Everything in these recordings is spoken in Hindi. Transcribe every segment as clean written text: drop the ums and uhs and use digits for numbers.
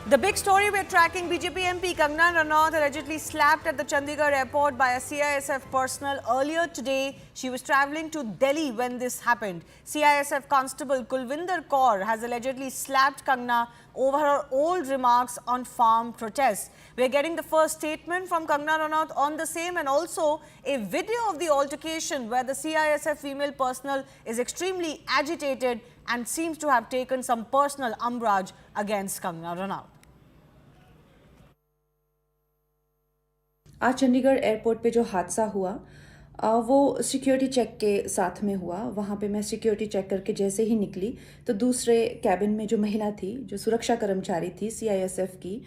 The big story we're tracking, BJP MP Kangana Ranaut allegedly slapped at the Chandigarh airport by a CISF personnel earlier today. She was travelling to Delhi when this happened. CISF constable Kulvinder Kaur has allegedly slapped Kangana over her old remarks on farm protests. We're getting the first statement from Kangana Ranaut on the same, and also a video of the altercation where the CISF female personnel is extremely agitated and seems to have taken some personal umbrage against Kangana Ranaut. आज चंडीगढ़ एयरपोर्ट पे जो हादसा हुआ वो सिक्योरिटी चेक के साथ में हुआ। वहाँ पे मैं सिक्योरिटी चेक करके जैसे ही निकली तो दूसरे कैबिन में जो महिला थी, जो सुरक्षा कर्मचारी थी CISF की,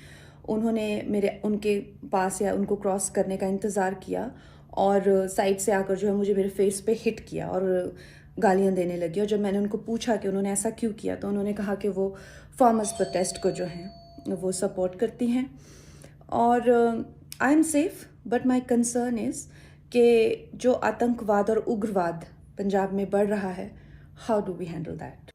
उन्होंने उनके पास या उनको क्रॉस करने का इंतज़ार किया और साइड से आकर जो है मुझे मेरे फेस पे हिट किया और गालियाँ देने लगी। और जब मैंने उनको पूछा कि उन्होंने ऐसा क्यों किया तो उन्होंने कहा कि वो फार्मर्स प्रोटेस्ट को जो है वो सपोर्ट करती हैं और I am safe, but my concern is कि जो आतंकवाद और उग्रवाद पंजाब में बढ़ रहा है, how do we handle that?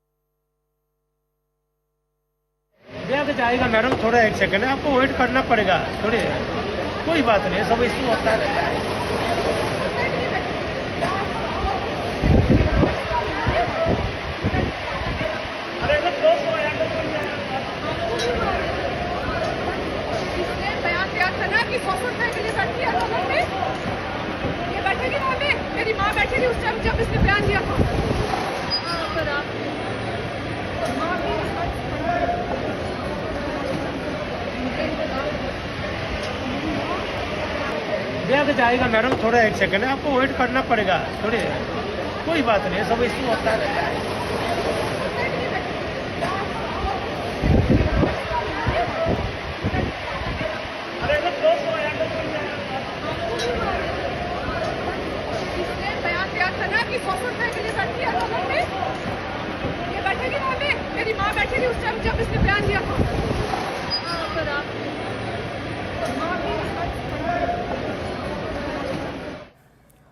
जाएगा मैडम, थोड़ा एक सेकंड है, आपको वेट करना पड़ेगा थोड़ी, कोई बात नहीं, सब इसमें होता है। मेरी माँ बैठी थी उस टाइम जब इसने बयान दिया था। जाएगा मैडम, थोड़ा एक सेकंड है, आपको वेट करना पड़ेगा थोड़ी, कोई बात नहीं, सब इसमें होता है। मेरी माँ बैठी थी उस टाइम जब इसने बयान दिया था।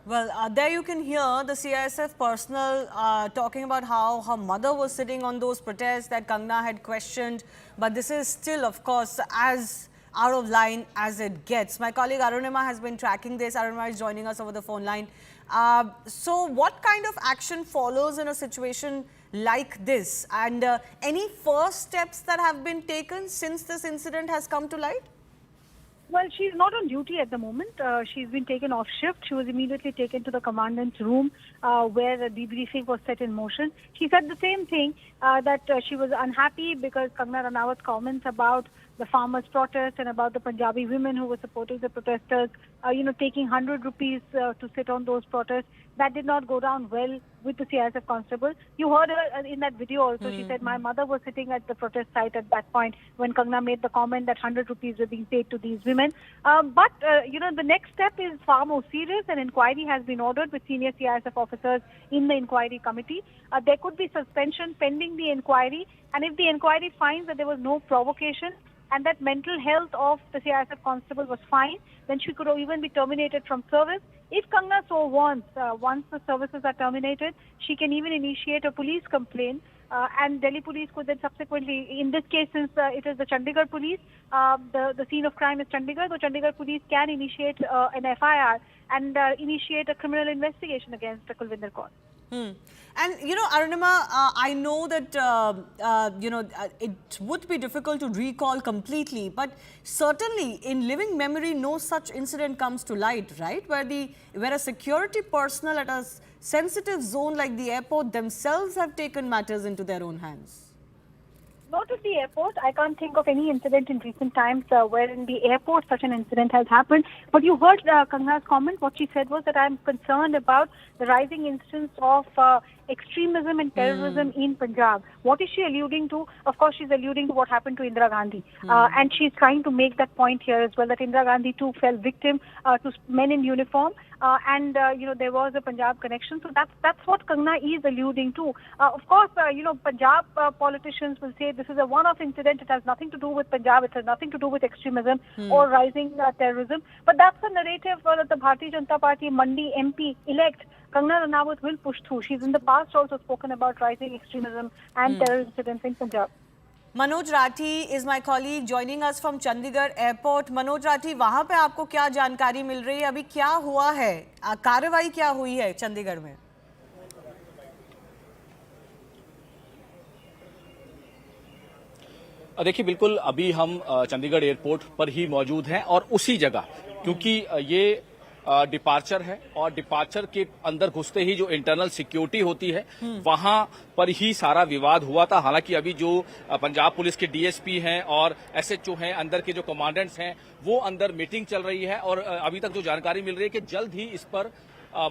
Well, there you can hear the CISF personnel talking about how her mother was sitting on those protests that Kangana had questioned. But this is still, of course, as out of line as it gets. My colleague Arunima has been tracking this. Arunima is joining us over the phone line. So what kind of action follows in a situation like this? And any first steps that have been taken since this incident has come to light? Well, she's not on duty at the moment. She's been taken off shift. She was immediately taken to the commandant's room where the debriefing was set in motion. She said the same thing, that she was unhappy because Kangana Ranaut's comments about the farmers' protest and about the Punjabi women who were supporting the protesters, taking 100 rupees to sit on those protests. That did not go down well with the CISF constable. You heard her in that video also. She said, my mother was sitting at the protest site at that point when Kangana made the comment that 100 rupees were being paid to these women. But the next step is far more serious. An inquiry has been ordered with senior CISF officers in the inquiry committee. There could be suspension pending the inquiry. And if the inquiry finds that there was no provocation, and that mental health of the CISF constable was fine, then she could even be terminated from service. If Kangana so wants, once the services are terminated, she can even initiate a police complaint, and Delhi police could then subsequently, in this case, since it is the Chandigarh police, the scene of crime is Chandigarh, the Chandigarh police can initiate an FIR and initiate a criminal investigation against Kulvinder Kaur. And, Arunima, I know that, it would be difficult to recall completely, but certainly in living memory, no such incident comes to light, right? Where a security personnel at a sensitive zone like the airport themselves have taken matters into their own hands. Not at the airport. I can't think of any incident in recent times where in the airport such an incident has happened. But you heard Kangana's comment. What she said was that I'm concerned about the rising instance of extremism and terrorism in Punjab. What is she alluding to? Of course, she's alluding to what happened to Indira Gandhi. And she's trying to make that point here as well, that Indira Gandhi too fell victim to men in uniform. And there was a Punjab connection. So that's what Kangana is alluding to. Of course, Punjab politicians will say this is a one-off incident. It has nothing to do with Punjab. It has nothing to do with extremism or rising terrorism. But that's the narrative that the Bharatiya Janata Party Mandi MP-elect Kangana Ranaut will push through. She's in the past also spoken about rising extremism and terror incidents in Punjab. Manoj Rathi is my colleague joining us from Chandigarh Airport. Manoj Rathi, वहां पे आपको क्या जानकारी मिल रही है? अभी क्या हुआ है? कार्रवाई क्या हुई है चंडीगढ़ में? देखिए, बिल्कुल अभी हम चंडीगढ़ एयरपोर्ट पर ही मौजूद हैं और उसी जगह, क्योंकि ये डिपार्चर है और डिपार्चर के अंदर घुसते ही जो इंटरनल सिक्योरिटी होती है वहां पर ही सारा विवाद हुआ था। हालांकि अभी जो पंजाब पुलिस के डीएसपी हैं और एसएचओ हैं, अंदर के जो कमांडेंट्स हैं, वो अंदर मीटिंग चल रही है और अभी तक जो जानकारी मिल रही है कि जल्द ही इस पर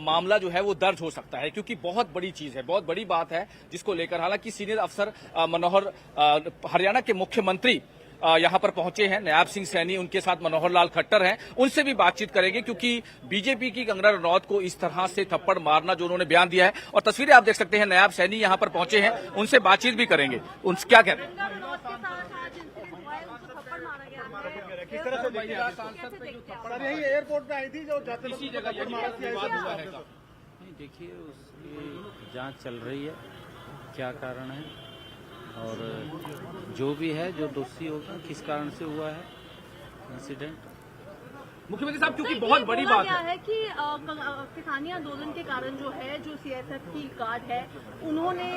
मामला जो है वो दर्ज हो सकता है, क्योंकि बहुत बड़ी चीज है, बहुत बड़ी बात है जिसको लेकर। हालांकि सीनियर अफसर मनोहर हरियाणा के मुख्यमंत्री यहां पर पहुंचे हैं, नायब सिंह सैनी, उनके साथ मनोहर लाल खट्टर हैं, उनसे भी बातचीत करेंगे, क्योंकि बीजेपी की कंगना रनौत को इस तरह से थप्पड़ मारना जो उन्होंने बयान दिया है, और तस्वीरें आप देख सकते हैं, नायब सैनी यहां पर पहुंचे हैं, उनसे बातचीत भी करेंगे। उनसे क्या कहते हैं? एयरपोर्ट पे आई थी जो इसी जगह विवाद हुआ है। नहीं, देखिए उसकी जांच चल रही है, क्या कारण है और जो भी है, जो दोषी होगा, किस कारण से हुआ है इंसिडेंट। मुख्यमंत्री साहब, क्योंकि बहुत बड़ी बात है कि किसानी आंदोलन के कारण जो है, जो सीएसएफ की गार्ड है, उन्होंने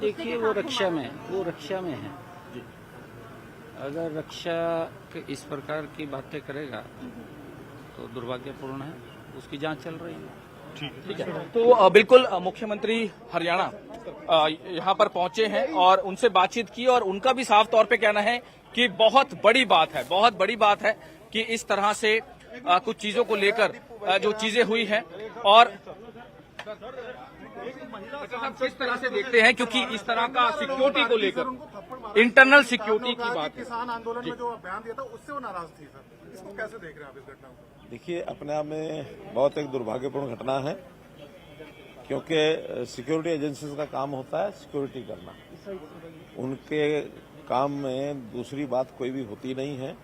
देखिए वो रक्षा में है। अगर रक्षा के इस प्रकार की बातें करेगा तो दुर्भाग्यपूर्ण है, उसकी जांच चल रही है। ठीक है। तो बिल्कुल मुख्यमंत्री हरियाणा यहां पर पहुंचे हैं और उनसे बातचीत की, और उनका भी साफ तौर पे कहना है कि बहुत बड़ी बात है कि इस तरह से कुछ चीजों को लेकर जो चीजें हुई हैं, और किस तरह से देखते हैं, क्योंकि इस तरह का सिक्योरिटी को लेकर, इंटरनल सिक्योरिटी की बात है। किसान आंदोलन में जो बयान दिया था उससे वो नाराज थी सर, इसको कैसे देख रहे हैं आप इस घटना को? देखिए, अपने आप में बहुत एक दुर्भाग्यपूर्ण घटना है, क्योंकि सिक्योरिटी एजेंसीज का काम होता है सिक्योरिटी करना। उनके काम में दूसरी बात कोई भी होती नहीं है।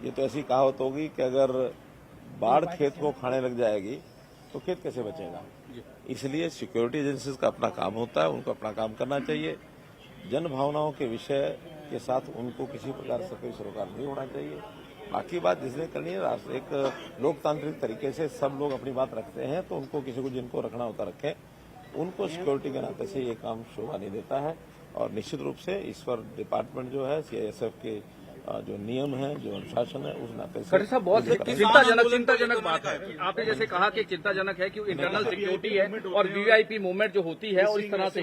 ये तो ऐसी कहावत होगी कि अगर बाढ़ खेत को खाने लग जाएगी तो खेत कैसे बचेगा। इसलिए सिक्योरिटी एजेंसीज का अपना काम होता है, उनको अपना काम करना चाहिए। जन भावनाओं के विषय के साथ उनको किसी प्रकार से कोई सरोकार नहीं होना चाहिए। बाकी बात जिसने करनी है, एक लोकतांत्रिक तरीके से सब लोग अपनी बात रखते हैं, तो उनको किसी को जिनको रखना होता रखें। उनको सिक्योरिटी के नाते से ये काम शोभा नहीं देता है, और निश्चित रूप से इस पर डिपार्टमेंट जो है, सीआईएसएफ के जो नियम है, जो अनुशासन है, उस नाते से साहब बहुत चिंताजनक बात है। आपने जैसे कहा कि चिंताजनक है कि इंटरनल सिक्योरिटी है और वीआईपी मूवमेंट जो होती है, और इस तरह से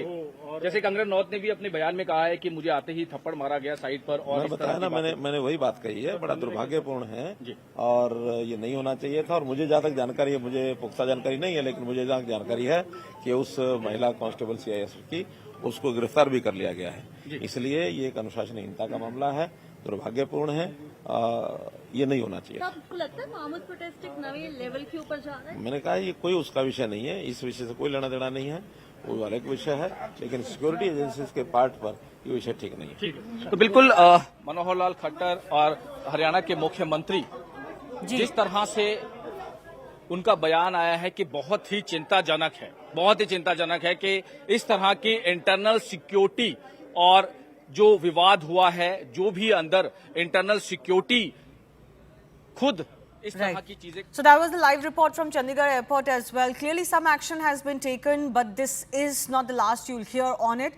जैसे कंगना रनौत ने भी अपने बयान में कहा है कि मुझे आते ही थप्पड़ मारा गया साइड पर, और बताया ना, मैंने वही बात कही है। बड़ा दुर्भाग्यपूर्ण है और ये नहीं होना चाहिए था। और मुझे जहां तक जानकारी है, मुझे पुख्ता जानकारी नहीं है, लेकिन मुझे जहां जानकारी है कि उस महिला कांस्टेबल सीआईएसएफ की, उसको गिरफ्तार भी कर लिया गया है। इसलिए ये एक अनुशासनहीनता का मामला है, दुर्भाग्यपूर्ण है, ये नहीं होना चाहिए। आपको लगता है मामूद प्रोटेस्ट एक नए लेवल के ऊपर जा रहा है? मैंने कहा ये कोई उसका विषय नहीं है, इस विषय से कोई लेना देना नहीं है, वो अलग विषय है, लेकिन सिक्योरिटी एजेंसीज के पार्ट पर ये विषय ठीक नहीं है। तो बिल्कुल मनोहर लाल खट्टर और हरियाणा के मुख्यमंत्री, जिस तरह से उनका बयान आया है कि बहुत ही चिंताजनक है कि इस तरह की इंटरनल सिक्योरिटी और जो विवाद हुआ है, जो भी अंदर इंटरनल सिक्योरिटी खुद इस तरह की चीजें। So that was the live report from Chandigarh Airport as well. Clearly some action has been taken, but this is not the last you'll hear on it.